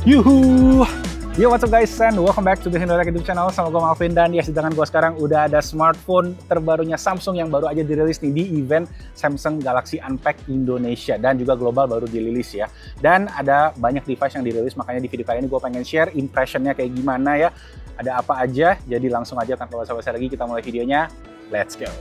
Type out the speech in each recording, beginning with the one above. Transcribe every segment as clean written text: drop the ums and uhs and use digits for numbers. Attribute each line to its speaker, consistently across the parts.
Speaker 1: Yuhu! Yo, what's up guys, and welcome back to the Hindotek YouTube channel. Sama gue Alvin, dan di sedangan gue sekarang udah ada smartphone terbarunya Samsung yang baru aja dirilis nih di event Samsung Galaxy Unpacked Indonesia, dan juga global baru dirilis ya. Dan ada banyak device yang dirilis, makanya di video kali ini gue pengen share impressionnya kayak gimana ya. Ada apa aja, jadi langsung aja tanpa basa-basi lagi kita mulai videonya. Let's go!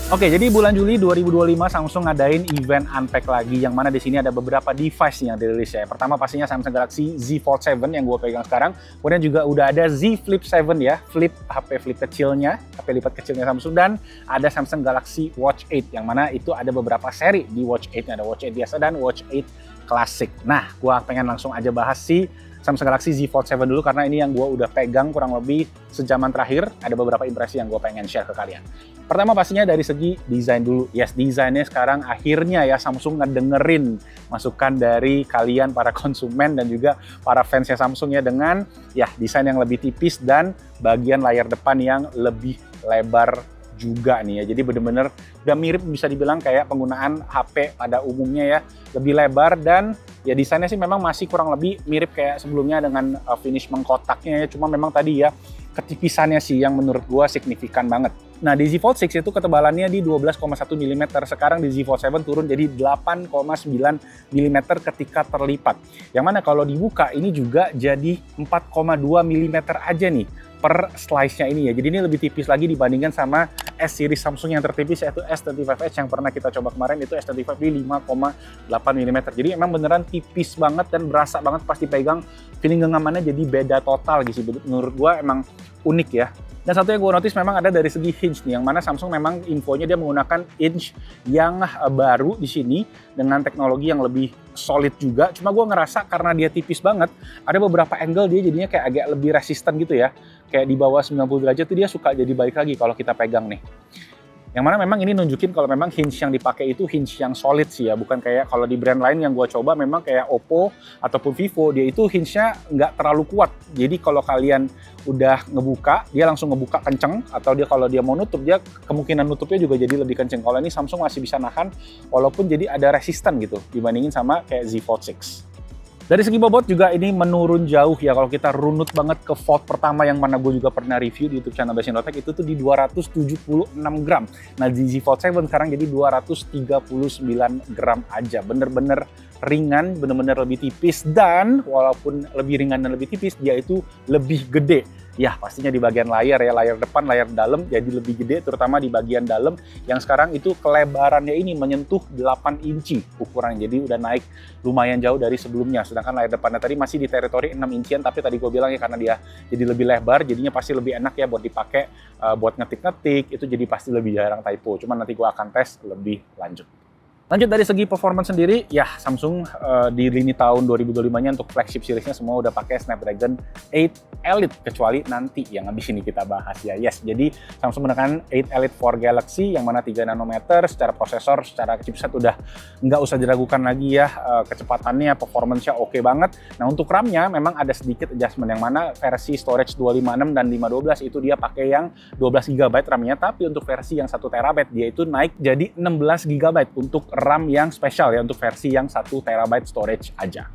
Speaker 1: Oke, jadi bulan Juli 2025 Samsung ngadain event Unpacked lagi, yang mana di sini ada beberapa device yang dirilis ya. Pertama pastinya Samsung Galaxy Z Fold 7 yang gue pegang sekarang. Kemudian juga udah ada Z Flip 7 ya, HP flip kecilnya, HP lipat kecilnya Samsung, dan ada Samsung Galaxy Watch 8 yang mana itu ada beberapa seri di Watch 8, ada Watch 8 biasa dan Watch 8 Classic. Nah, gue pengen langsung aja bahas si Samsung Galaxy Z Fold 7 dulu, karena ini yang gue udah pegang kurang lebih sejaman terakhir. Ada beberapa impresi yang gue pengen share ke kalian. Pertama pastinya dari segi desain dulu. Yes, desainnya sekarang akhirnya ya Samsung ngedengerin masukan dari kalian para konsumen dan juga para fansnya Samsung ya, dengan ya desain yang lebih tipis dan bagian layar depan yang lebih lebar juga nih ya. Jadi bener-bener udah mirip, bisa dibilang kayak penggunaan HP pada umumnya ya, lebih lebar, dan ya desainnya sih memang masih kurang lebih mirip kayak sebelumnya dengan finish mengkotaknya ya. Cuma memang tadi ya ketipisannya sih yang menurut gua signifikan banget. Nah, di Z Fold 6 itu ketebalannya di 12,1 mm, sekarang di Z Fold 7 turun jadi 8,9 mm ketika terlipat. Yang mana kalau dibuka ini juga jadi 4,2 mm aja nih per slice-nya ini ya. Jadi ini lebih tipis lagi dibandingkan sama S-series Samsung yang tertipis, yaitu S25 Edge yang pernah kita coba kemarin, itu S25 di 5,8 mm. Jadi emang beneran tipis banget dan berasa banget pas dipegang, feeling genggamannya jadi beda total gitu. Menurut gua emang unik ya. Dan satu yang gue notice memang ada dari segi hinge nih, yang mana Samsung memang infonya dia menggunakan hinge yang baru di sini dengan teknologi yang lebih solid juga. Cuma gue ngerasa karena dia tipis banget, ada beberapa angle dia jadinya kayak agak lebih resisten gitu ya. Kayak di bawah 90 derajat tuh dia suka jadi balik lagi kalau kita pegang nih. Yang mana memang ini nunjukin kalau memang hinge yang dipakai itu hinge yang solid sih ya, bukan kayak kalau di brand lain yang gue coba memang kayak Oppo ataupun Vivo, dia itu hinge-nya nggak terlalu kuat. Jadi kalau kalian udah ngebuka, dia langsung ngebuka kenceng, atau dia kalau dia mau nutup, dia kemungkinan nutupnya juga jadi lebih kenceng. Kalau ini Samsung masih bisa nahan, walaupun jadi ada resisten gitu dibandingin sama kayak Z Fold 6. Dari segi bobot juga ini menurun jauh ya. Kalau kita runut banget ke Fold pertama yang mana gue juga pernah review di YouTube channel Hindotek, itu tuh di 276 gram. Nah di Z Fold 7 sekarang jadi 239 gram aja. Bener-bener ringan, bener-bener lebih tipis, dan walaupun lebih ringan dan lebih tipis, dia itu lebih gede. Ya pastinya di bagian layar ya, layar depan, layar dalam jadi lebih gede, terutama di bagian dalam yang sekarang itu kelebarannya ini menyentuh 8 inci ukuran, jadi udah naik lumayan jauh dari sebelumnya. Sedangkan layar depannya tadi masih di teritori 6 incian, tapi tadi gue bilang ya karena dia jadi lebih lebar, jadinya pasti lebih enak ya buat dipakai buat ngetik-ngetik, itu jadi pasti lebih jarang typo. Cuman nanti gue akan tes lebih lanjut. Lanjut dari segi performance sendiri, ya Samsung di lini tahun 2025-nya untuk flagship seriesnya semua udah pakai Snapdragon 8 Elite, kecuali nanti yang habis ini kita bahas ya. Yes, jadi Samsung menggunakan 8 Elite for Galaxy yang mana 3 nanometer, secara prosesor, secara chipset udah nggak usah diragukan lagi ya, kecepatannya, performance-nya oke banget. Nah untuk RAM-nya memang ada sedikit adjustment, yang mana versi storage 256 dan 512 itu dia pakai yang 12 GB RAM-nya, tapi untuk versi yang 1 TB dia itu naik jadi 16 GB untuk RAM yang spesial ya, untuk versi yang 1 TB storage aja.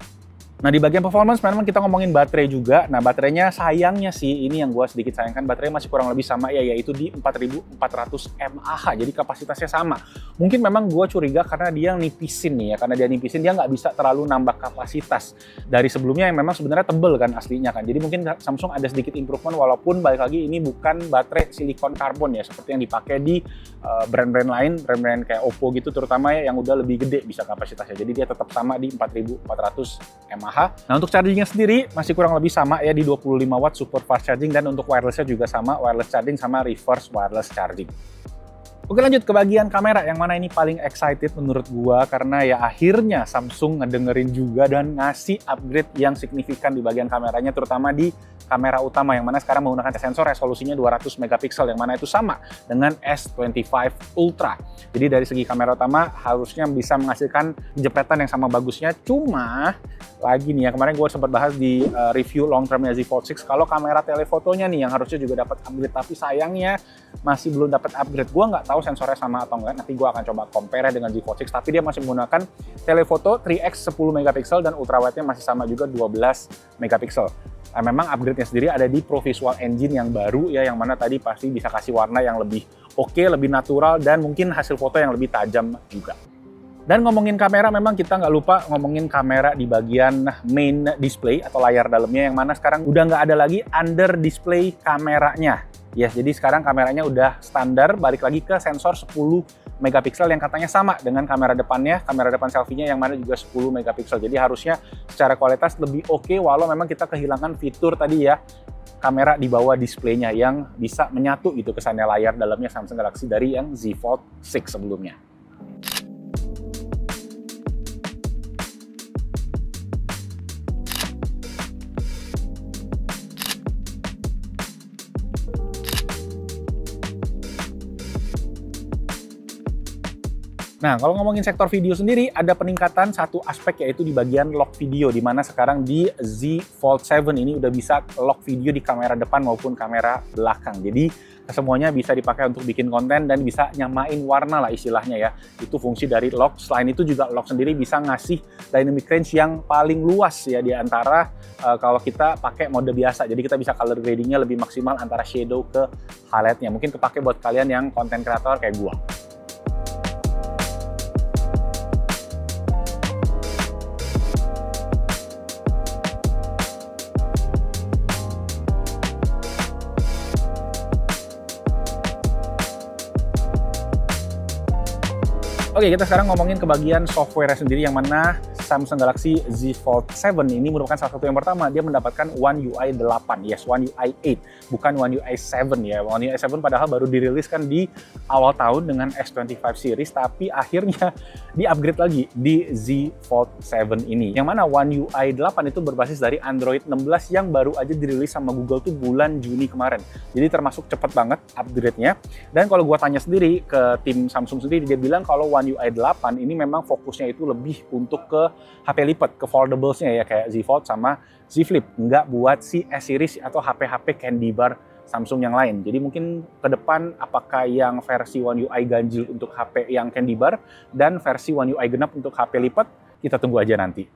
Speaker 1: Nah di bagian performance memang kita ngomongin baterai juga. Nah baterainya sayangnya sih, ini yang gue sedikit sayangkan, baterai masih kurang lebih sama ya, yaitu di 4400 mAh, jadi kapasitasnya sama. Mungkin memang gue curiga karena dia nipisin nih ya, karena dia nipisin dia nggak bisa terlalu nambah kapasitas dari sebelumnya yang memang sebenarnya tebel kan aslinya kan. Jadi mungkin Samsung ada sedikit improvement, walaupun balik lagi ini bukan baterai silikon karbon ya, seperti yang dipakai di brand-brand lain, brand-brand kayak Oppo gitu terutama ya, yang udah lebih gede bisa kapasitasnya. Jadi dia tetap sama di 4400 mAh. Nah untuk chargingnya sendiri masih kurang lebih sama ya, di 25 watt support fast charging, dan untuk wirelessnya juga sama, wireless charging sama reverse wireless charging. Oke lanjut ke bagian kamera, yang mana ini paling excited menurut gua, karena ya akhirnya Samsung ngedengerin juga dan ngasih upgrade yang signifikan di bagian kameranya, terutama di kamera utama yang mana sekarang menggunakan sensor resolusinya 200 megapiksel, yang mana itu sama dengan S25 Ultra. Jadi dari segi kamera utama harusnya bisa menghasilkan jepretan yang sama bagusnya. Cuma lagi nih ya, kemarin gue sempat bahas di review long termnya Z Fold 6, kalau kamera telefotonya nih yang harusnya juga dapat upgrade, tapi sayangnya masih belum dapat upgrade. Gue nggak tahu tahu sensornya sama atau enggak, nanti gue akan coba compare dengan Z Fold 6, tapi dia masih menggunakan telefoto 3x 10 megapiksel dan ultrawide-nya masih sama juga 12 megapiksel. Nah, memang upgrade-nya sendiri ada di Pro Visual Engine yang baru ya, yang mana tadi pasti bisa kasih warna yang lebih oke, lebih natural, dan mungkin hasil foto yang lebih tajam juga. Dan ngomongin kamera, memang kita nggak lupa ngomongin kamera di bagian main display atau layar dalamnya, yang mana sekarang udah nggak ada lagi under display kameranya. Yes, jadi sekarang kameranya udah standar, balik lagi ke sensor 10 megapiksel yang katanya sama dengan kamera depannya, kamera depan selfie-nya yang mana juga 10 megapiksel. Jadi harusnya secara kualitas lebih oke, walau memang kita kehilangan fitur tadi ya, kamera di bawah displaynya yang bisa menyatu gitu kesannya layar dalamnya Samsung Galaxy dari yang Z Fold 6 sebelumnya. Nah, kalau ngomongin sektor video sendiri, ada peningkatan satu aspek yaitu di bagian lock video, di mana sekarang di Z Fold 7 ini udah bisa lock video di kamera depan maupun kamera belakang. Jadi semuanya bisa dipakai untuk bikin konten dan bisa nyamain warna lah istilahnya ya. Itu fungsi dari lock. Selain itu juga lock sendiri bisa ngasih dynamic range yang paling luas ya di antara kalau kita pakai mode biasa. Jadi kita bisa color gradingnya lebih maksimal antara shadow ke highlightnya. Mungkin kepake buat kalian yang konten kreator kayak gua. Oke, kita sekarang ngomongin ke bagian software sendiri, yang mana Samsung Galaxy Z Fold 7 ini merupakan salah satu yang pertama dia mendapatkan One UI 8, yes, One UI 8, bukan One UI 7 ya. One UI 7 padahal baru dirilis kan di awal tahun dengan S25 series, tapi akhirnya di-upgrade lagi di Z Fold 7 ini. Yang mana One UI 8 itu berbasis dari Android 16 yang baru aja dirilis sama Google tuh bulan Juni kemarin. Jadi termasuk cepet banget upgrade-nya. Dan kalau gua tanya sendiri ke tim Samsung sendiri, dia bilang kalau One UI 8 ini memang fokusnya itu lebih untuk ke HP lipat, ke foldables-nya ya, kayak Z Fold sama Z Flip, nggak buat si S-Series atau HP-HP candy bar Samsung yang lain. Jadi mungkin ke depan apakah yang versi One UI ganjil untuk HP yang candy bar dan versi One UI genap untuk HP lipat, kita tunggu aja nanti.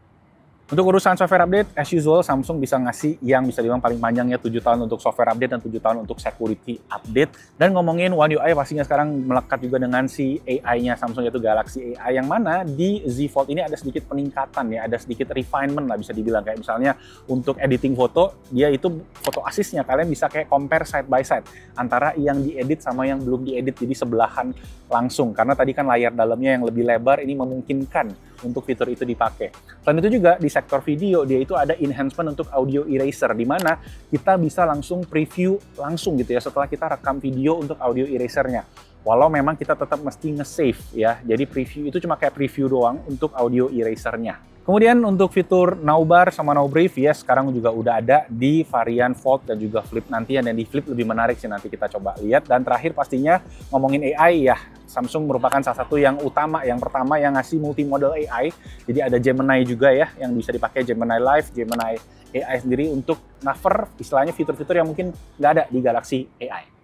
Speaker 1: Untuk urusan software update, as usual Samsung bisa ngasih yang bisa dibilang paling panjangnya 7 tahun untuk software update dan 7 tahun untuk security update. Dan ngomongin One UI pastinya sekarang melekat juga dengan si AI-nya Samsung, yaitu Galaxy AI, yang mana di Z Fold ini ada sedikit peningkatan ya, ada sedikit refinement lah bisa dibilang. Kayak misalnya untuk editing foto, dia itu foto assist-nya kalian bisa kayak compare side by side antara yang diedit sama yang belum diedit, jadi sebelahan langsung. Karena tadi kan layar dalamnya yang lebih lebar, ini memungkinkan untuk fitur itu dipakai. Selain itu juga di sektor video, dia itu ada enhancement untuk audio eraser, di mana kita bisa langsung preview langsung gitu ya setelah kita rekam video untuk audio erasernya. Walau memang kita tetap mesti nge-save ya, jadi preview itu cuma kayak preview doang untuk audio erasernya. Kemudian untuk fitur Now Bar sama Now Brief, ya sekarang juga udah ada di varian Fold dan juga Flip nantian, dan di Flip lebih menarik sih, nanti kita coba lihat. Dan terakhir pastinya ngomongin AI ya, Samsung merupakan salah satu yang utama, yang pertama yang ngasih multimodal AI. Jadi ada Gemini juga ya, yang bisa dipakai Gemini Live, Gemini AI sendiri untuk cover istilahnya fitur-fitur yang mungkin nggak ada di Galaxy AI.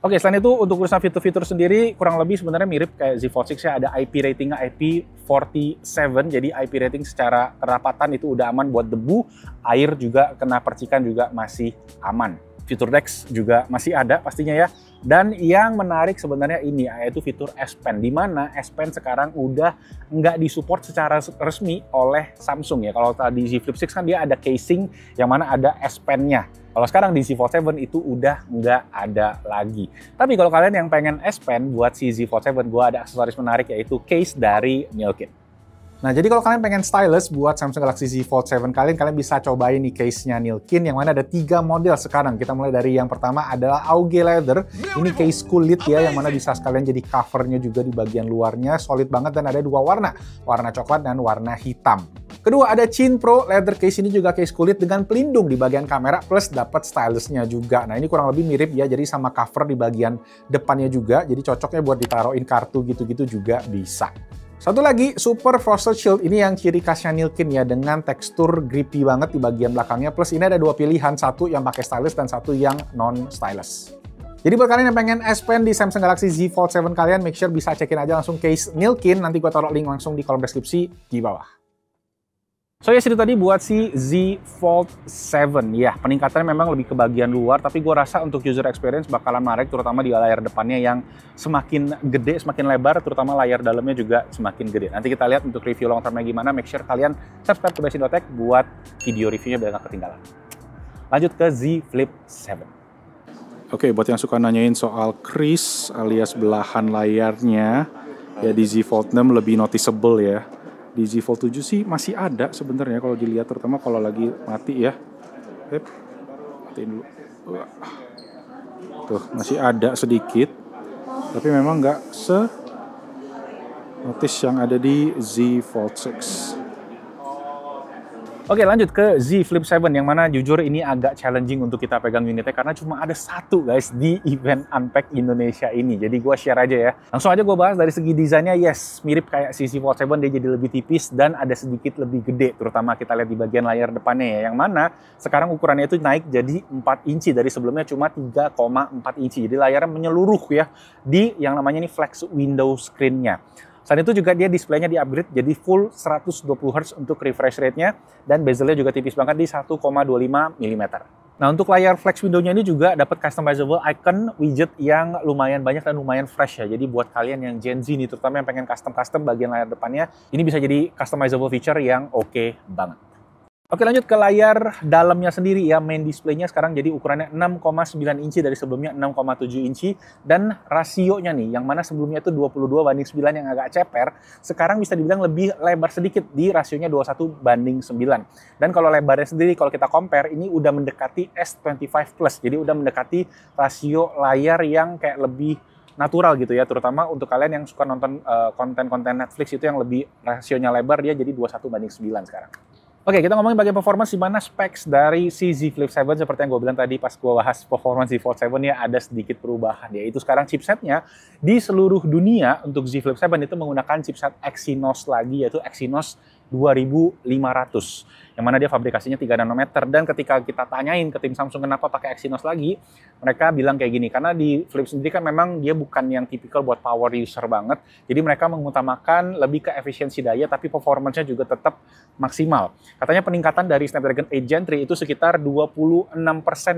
Speaker 1: Oke, selain itu untuk urusan fitur-fitur sendiri kurang lebih sebenarnya mirip kayak Z Fold 6 ya, ada IP ratingnya IP47, jadi IP rating secara kerapatan itu udah aman buat debu, air juga kena percikan juga masih aman. Fitur DeX juga masih ada pastinya ya. Dan yang menarik sebenarnya ini yaitu fitur S Pen, di mana S Pen sekarang udah nggak disupport secara resmi oleh Samsung ya. Kalau tadi Z Flip 6 kan dia ada casing yang mana ada S Pen-nya. Kalau sekarang di Z Fold 7 itu udah nggak ada lagi. Tapi kalau kalian yang pengen S Pen buat si Z Fold 7, gue ada aksesoris menarik yaitu case dari Nilkit. Nah, jadi kalau kalian pengen stylus buat Samsung Galaxy Z Fold 7 kalian bisa cobain nih case-nya Nilkin, yang mana ada 3 model sekarang. Kita mulai dari yang pertama adalah Auge Leather. Ini case kulit ya, yang mana bisa sekalian jadi covernya juga di bagian luarnya. Solid banget dan ada 2 warna, warna coklat dan warna hitam. Kedua ada Chin Pro Leather Case, ini juga case kulit dengan pelindung di bagian kamera plus dapat stylusnya juga. Nah, ini kurang lebih mirip ya, jadi sama cover di bagian depannya juga. Jadi cocoknya buat ditaruhin kartu gitu-gitu juga bisa. Satu lagi, Super Frosted Shield, ini yang ciri khasnya Nilkin ya, dengan tekstur grippy banget di bagian belakangnya. Plus ini ada 2 pilihan, satu yang pakai stylus dan satu yang non-stylus. Jadi buat kalian yang pengen S Pen di Samsung Galaxy Z Fold 7 kalian, make sure bisa cekin aja langsung case Nilkin. Nanti gue taruh link langsung di kolom deskripsi di bawah. So ya, itu tadi buat si Z Fold 7. Ya, peningkatannya memang lebih ke bagian luar, tapi gue rasa untuk user experience bakalan menarik, terutama di layar depannya yang semakin gede, semakin lebar, terutama layar dalamnya juga semakin gede. Nanti kita lihat untuk review long termnya gimana. Make sure kalian subscribe ke Best Tech buat video reviewnya biar gak ketinggalan. Lanjut ke Z Flip 7. Oke, buat yang suka nanyain soal crease alias belahan layarnya, ya di Z Fold 6 lebih noticeable ya. Di Z Fold 7 sih masih ada sebenarnya kalau dilihat, terutama kalau lagi mati ya. Matiin dulu. Tuh, masih ada sedikit. Tapi memang nggak se-notice yang ada di Z Fold 6. Oke, lanjut ke Z Flip 7, yang mana jujur ini agak challenging untuk kita pegang unitnya karena cuma ada satu guys di event Unpack Indonesia ini. Jadi gue share aja ya. Langsung aja gue bahas dari segi desainnya. Yes, mirip kayak si Z Fold 7, dia jadi lebih tipis dan ada sedikit lebih gede. Terutama kita lihat di bagian layar depannya ya. Yang mana sekarang ukurannya itu naik jadi 4 inci dari sebelumnya cuma 3,4 inci. Jadi layarnya menyeluruh ya di yang namanya ini flex window screen-nya. Selain itu juga dia displaynya di-upgrade jadi full 120 Hz untuk refresh rate-nya, dan bezelnya juga tipis banget di 1,25 mm. Nah, untuk layar flex window-nya ini juga dapat customizable icon widget yang lumayan banyak dan lumayan fresh ya. Jadi buat kalian yang Gen Z nih, terutama yang pengen custom bagian layar depannya, ini bisa jadi customizable feature yang oke banget. Oke, lanjut ke layar dalamnya sendiri ya. Main display-nya sekarang jadi ukurannya 6,9 inci dari sebelumnya 6,7 inci. Dan rasionya nih, yang mana sebelumnya itu 22:9 yang agak ceper, sekarang bisa dibilang lebih lebar sedikit di rasionya 21:9. Dan kalau lebarnya sendiri, kalau kita compare, ini udah mendekati S25 Plus. Jadi udah mendekati rasio layar yang kayak lebih natural gitu ya, terutama untuk kalian yang suka nonton konten-konten Netflix itu yang lebih rasionya lebar, dia jadi 21:9 sekarang. Oke, kita ngomongin bagian performance, di mana specs dari si Z Flip 7 seperti yang gue bilang tadi pas gue bahas performance Z Fold 7 ya, ada sedikit perubahan, yaitu sekarang chipsetnya di seluruh dunia untuk Z Flip 7 itu menggunakan chipset Exynos lagi, yaitu Exynos 2500, yang mana dia fabrikasinya 3 nanometer. Dan ketika kita tanyain ke tim Samsung kenapa pakai Exynos lagi, mereka bilang kayak gini, karena di Flip sendiri kan memang dia bukan yang tipikal buat power user banget, jadi mereka mengutamakan lebih ke efisiensi daya, tapi performance-nya juga tetap maksimal. Katanya peningkatan dari Snapdragon 8 Gen 3 itu sekitar 26%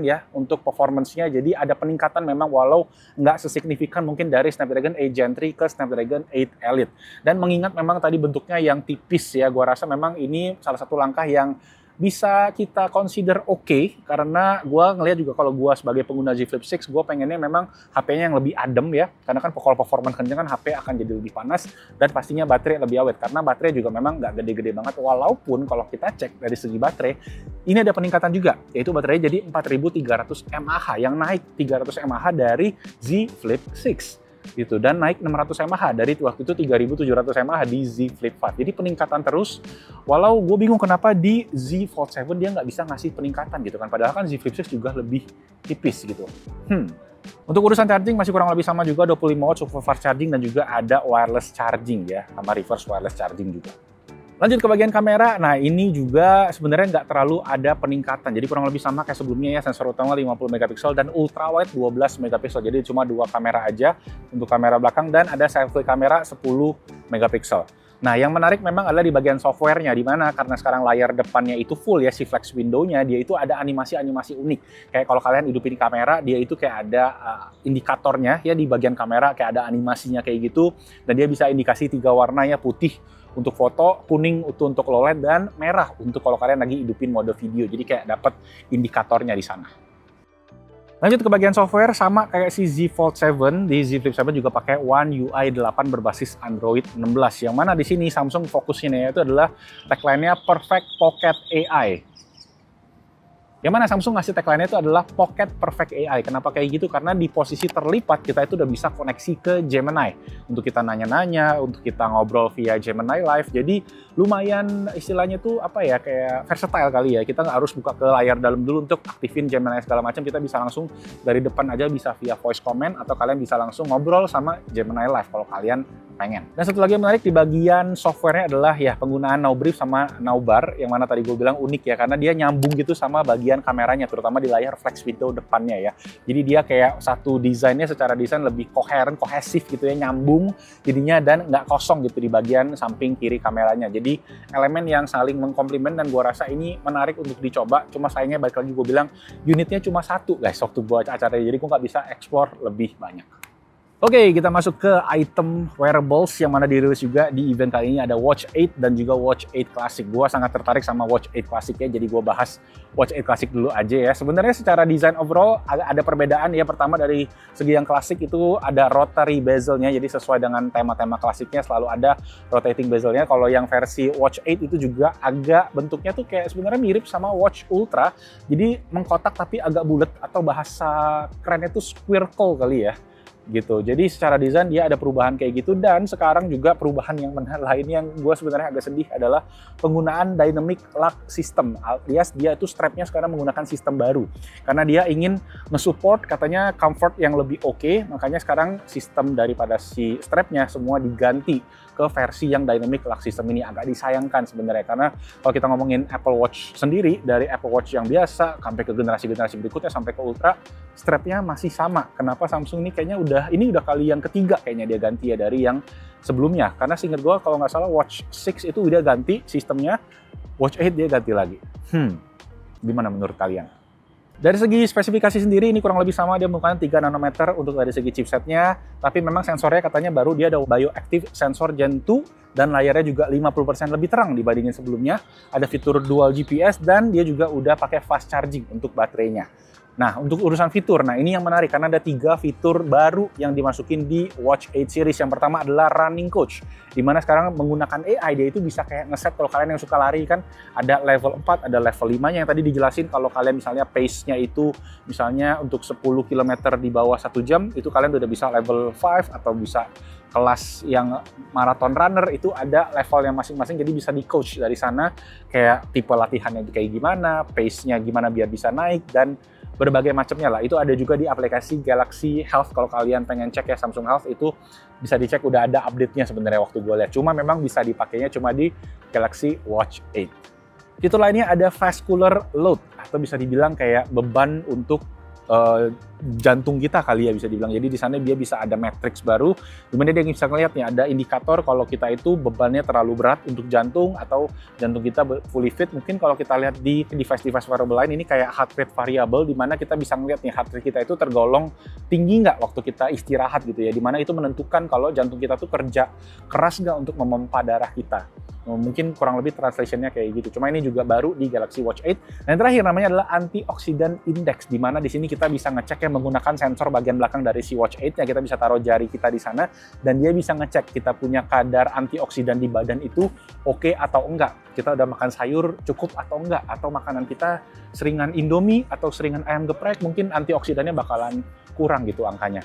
Speaker 1: ya untuk performance-nya, jadi ada peningkatan memang walau nggak sesignifikan mungkin dari Snapdragon 8 Gen 3 ke Snapdragon 8 Elite. Dan mengingat memang tadi bentuknya yang tipis ya, gua rasa memang ini salah satu langkah yang bisa kita consider oke, karena gue ngelihat juga kalau gue sebagai pengguna Z Flip 6, gue pengennya memang HP-nya yang lebih adem ya, karena kan kalau performance kenceng kan HP akan jadi lebih panas, dan pastinya baterai lebih awet, karena baterai juga memang nggak gede-gede banget, walaupun kalau kita cek dari segi baterai, ini ada peningkatan juga, yaitu baterainya jadi 4300 mAh, yang naik 300 mAh dari Z Flip 6. Gitu, dan naik 600 mAh dari waktu itu 3700 mAh di Z Flip 5. Jadi peningkatan terus, walau gue bingung kenapa di Z Fold 7 dia nggak bisa ngasih peningkatan gitu kan, padahal kan Z Flip 6 juga lebih tipis gitu. Untuk urusan charging masih kurang lebih sama juga, 25 watt super fast charging, dan juga ada wireless charging ya, sama reverse wireless charging juga. Lanjut ke bagian kamera, nah ini juga sebenarnya nggak terlalu ada peningkatan, jadi kurang lebih sama kayak sebelumnya ya, sensor utama 50 megapiksel dan ultra wide 12 megapiksel, jadi cuma 2 kamera aja untuk kamera belakang, dan ada selfie kamera 10 megapiksel. Nah, yang menarik memang adalah di bagian softwarenya, di mana karena sekarang layar depannya itu full ya, si flex window-nya, dia itu ada animasi-animasi unik. Kayak kalau kalian hidupin kamera, dia itu kayak ada indikatornya ya di bagian kamera, kayak ada animasinya kayak gitu, dan dia bisa indikasi 3 warna ya, putih untuk foto, kuning untuk low light, dan merah untuk kalau kalian lagi hidupin mode video. Jadi kayak dapat indikatornya di sana. Lanjut ke bagian software, sama kayak si Z Fold 7, di Z Flip 7 juga pakai One UI 8 berbasis Android 16. Yang mana di sini Samsung fokusnya itu adalah tagline-nya Perfect Pocket AI. Yang mana Samsung ngasih tagline-nya itu adalah Pocket Perfect AI. Kenapa kayak gitu? Karena di posisi terlipat kita itu udah bisa koneksi ke Gemini. Untuk kita nanya-nanya, untuk kita ngobrol via Gemini Live. Jadi lumayan istilahnya tuh apa ya, kayak versatile kali ya. Kita nggak harus buka ke layar dalam dulu untuk aktifin Gemini segala macam. Kita bisa langsung dari depan aja, bisa via voice comment, atau kalian bisa langsung ngobrol sama Gemini Live kalau kalian pengen. Dan satu lagi yang menarik di bagian softwarenya adalah ya penggunaan Now Brief sama Now Bar, yang mana tadi gue bilang unik ya, karena dia nyambung gitu sama bagian kameranya, terutama di layar flex window depannya ya. Jadi dia kayak satu desainnya secara desain lebih koheren, kohesif gitu ya, nyambung jadinya dan nggak kosong gitu di bagian samping kiri kameranya. Jadi elemen yang saling mengkomplement dan gue rasa ini menarik untuk dicoba. Cuma sayangnya balik lagi gue bilang unitnya cuma satu guys waktu buat acara, jadi gue nggak bisa explore lebih banyak. Oke, kita masuk ke item wearables yang mana dirilis juga di event kali ini. Ada Watch 8 dan juga Watch 8 Classic. Gua sangat tertarik sama Watch 8 Classic ya, jadi gua bahas Watch 8 Classic dulu aja ya. Sebenarnya secara desain overall ada perbedaan ya. Pertama dari segi yang klasik itu ada rotary bezelnya, jadi sesuai dengan tema-tema klasiknya selalu ada rotating bezelnya. Kalau yang versi Watch 8 itu juga agak bentuknya tuh kayak sebenarnya mirip sama Watch Ultra, jadi mengkotak tapi agak bulat, atau bahasa kerennya tuh spherical kali ya. Gitu. Jadi secara desain dia ada perubahan kayak gitu, dan sekarang juga perubahan yang lain yang gue sebenarnya agak sedih adalah penggunaan dynamic lock system, alias dia itu strapnya sekarang menggunakan sistem baru karena dia ingin nge-support katanya comfort yang lebih oke, makanya sekarang sistem daripada si strapnya semua diganti ke versi yang dynamic lock system. Ini agak disayangkan sebenarnya, karena kalau kita ngomongin Apple Watch sendiri, dari Apple Watch yang biasa sampai ke generasi-generasi berikutnya sampai ke Ultra, strapnya masih sama. Kenapa Samsung ini kayaknya udah kali yang ketiga kayaknya dia ganti ya dari yang sebelumnya. Karena seingat gue kalau nggak salah Watch 6 itu udah ganti sistemnya, Watch 8 dia ganti lagi. Gimana menurut kalian? Dari segi spesifikasi sendiri ini kurang lebih sama, dia menggunakan 3 nanometer untuk dari segi chipsetnya, tapi memang sensornya katanya baru, dia ada Bioactive Sensor Gen 2 dan layarnya juga 50% lebih terang dibandingin sebelumnya. Ada fitur dual GPS dan dia juga udah pakai fast charging untuk baterainya. Nah, untuk urusan fitur, nah ini yang menarik karena ada 3 fitur baru yang dimasukin di Watch 8 series. Yang pertama adalah Running Coach, dimana sekarang menggunakan AI, dia itu bisa kayak ngeset kalau kalian yang suka lari kan, ada level 4, ada level 5-nya yang tadi dijelasin kalau kalian misalnya pace-nya itu misalnya untuk 10 km di bawah 1 jam, itu kalian udah bisa level 5, atau bisa kelas yang marathon runner itu ada level yang masing-masing, jadi bisa di coach dari sana kayak tipe latihannya kayak gimana, pace-nya gimana biar bisa naik, dan berbagai macamnya lah. Itu ada juga di aplikasi Galaxy Health. Kalau kalian pengen cek ya Samsung Health, itu bisa dicek, udah ada update-nya sebenarnya waktu gue lihat. Cuma memang bisa dipakainya cuma di Galaxy Watch 8. Fitur lainnya ada vascular load, atau bisa dibilang kayak beban untuk jantung kita kali ya bisa dibilang. Jadi di sana dia bisa ada matrix baru, dimana dia bisa ngeliat nih ada indikator kalau kita itu bebannya terlalu berat untuk jantung atau jantung kita fully fit. Mungkin kalau kita lihat di device-device wearable lain ini kayak heart rate variable, dimana kita bisa ngeliat nih heart rate kita itu tergolong tinggi nggak waktu kita istirahat gitu ya, dimana itu menentukan kalau jantung kita tuh kerja keras nggak untuk memompa darah kita. Mungkin kurang lebih translationnya kayak gitu. Cuma ini juga baru di Galaxy Watch 8. Dan yang terakhir namanya adalah Antioxidant Index, di mana di sini kita bisa ngecek yang menggunakan sensor bagian belakang dari si Watch 8 yang kita bisa taruh jari kita di sana, dan dia bisa ngecek kita punya kadar antioksidan di badan itu oke atau enggak. Kita udah makan sayur cukup atau enggak, atau makanan kita seringan Indomie atau seringan ayam geprek, mungkin antioksidannya bakalan kurang gitu angkanya.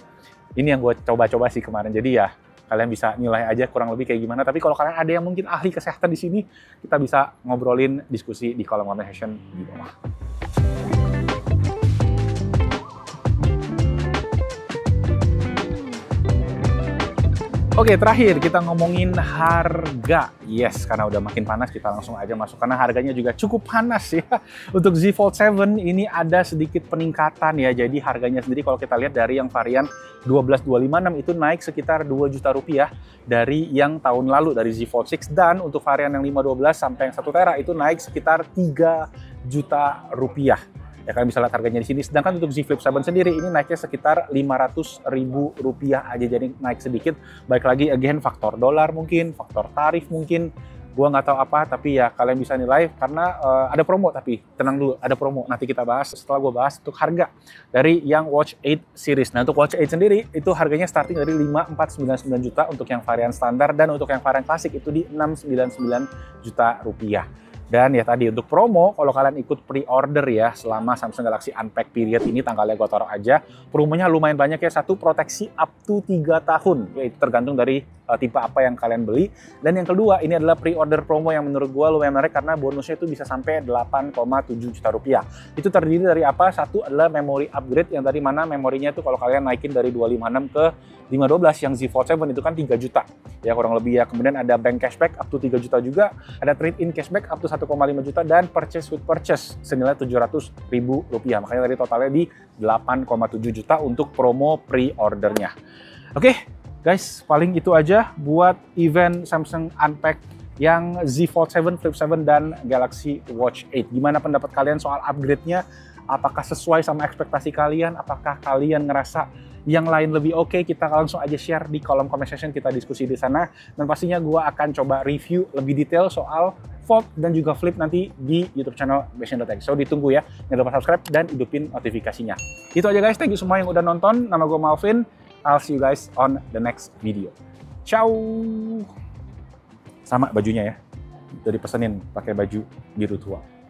Speaker 1: Ini yang gue coba-coba sih kemarin. Jadi ya kalian bisa nilai aja kurang lebih kayak gimana. Tapi kalau kalian ada yang mungkin ahli kesehatan di sini, kita bisa ngobrolin, diskusi di kolom comment section di bawah. Oke, terakhir kita ngomongin harga. Yes, karena udah makin panas, kita langsung aja masuk. Karena harganya juga cukup panas ya. Untuk Z Fold 7 ini ada sedikit peningkatan ya. Jadi harganya sendiri kalau kita lihat dari yang varian 12256 itu naik sekitar 2 juta rupiah dari yang tahun lalu, dari Z Fold 6. Dan untuk varian yang 512 sampai yang 1 tera itu naik sekitar 3 juta rupiah. Ya kalian bisa lihat harganya di sini. Sedangkan untuk Z Flip 7 sendiri ini naiknya sekitar 500.000 rupiah aja, jadi naik sedikit. Baik lagi again faktor dolar mungkin, faktor tarif mungkin. Gua nggak tahu apa, tapi ya kalian bisa nilai karena ada promo. Tapi tenang dulu, ada promo. Nanti kita bahas setelah gue bahas untuk harga dari yang Watch 8 series. Nah untuk Watch 8 sendiri itu harganya starting dari 5.499 juta untuk yang varian standar, dan untuk yang varian klasik itu di 699 juta rupiah. Dan ya tadi untuk promo, kalau kalian ikut pre-order ya selama Samsung Galaxy Unpacked period ini, tanggalnya gue taruh aja, promonya lumayan banyak ya. Satu, proteksi up to 3 tahun, yaitu tergantung dari tipe apa yang kalian beli. Dan yang kedua, ini adalah pre-order promo yang menurut gue lumayan menarik karena bonusnya itu bisa sampai 8,7 juta rupiah. Itu terdiri dari apa? Satu adalah memory upgrade yang tadi mana memorinya itu kalau kalian naikin dari 256 ke 512 yang Z Fold 7 itu kan 3 juta ya kurang lebih ya. Kemudian ada bank cashback up to 3 juta juga, ada trade-in cashback up to 1,5 juta dan purchase with purchase senilai 700.000 rupiah. Makanya tadi totalnya di 8,7 juta untuk promo pre-ordernya. Oke, guys, paling itu aja buat event Samsung Unpacked yang Z Fold 7, Flip 7, dan Galaxy Watch 8. Gimana pendapat kalian soal upgrade-nya? Apakah sesuai sama ekspektasi kalian? Apakah kalian ngerasa yang lain lebih oke? Kita langsung aja share di kolom comment section, kita diskusi di sana. Dan pastinya gue akan coba review lebih detail soal Fold dan juga Flip nanti di YouTube channel Bastion.tech. So ditunggu ya, jangan lupa subscribe dan hidupin notifikasinya. Itu aja guys, thank you semua yang udah nonton. Nama gue Malvin, I'll see you guys on the next video. Ciao! Sama bajunya ya, udah dipesenin pakai baju biru tua.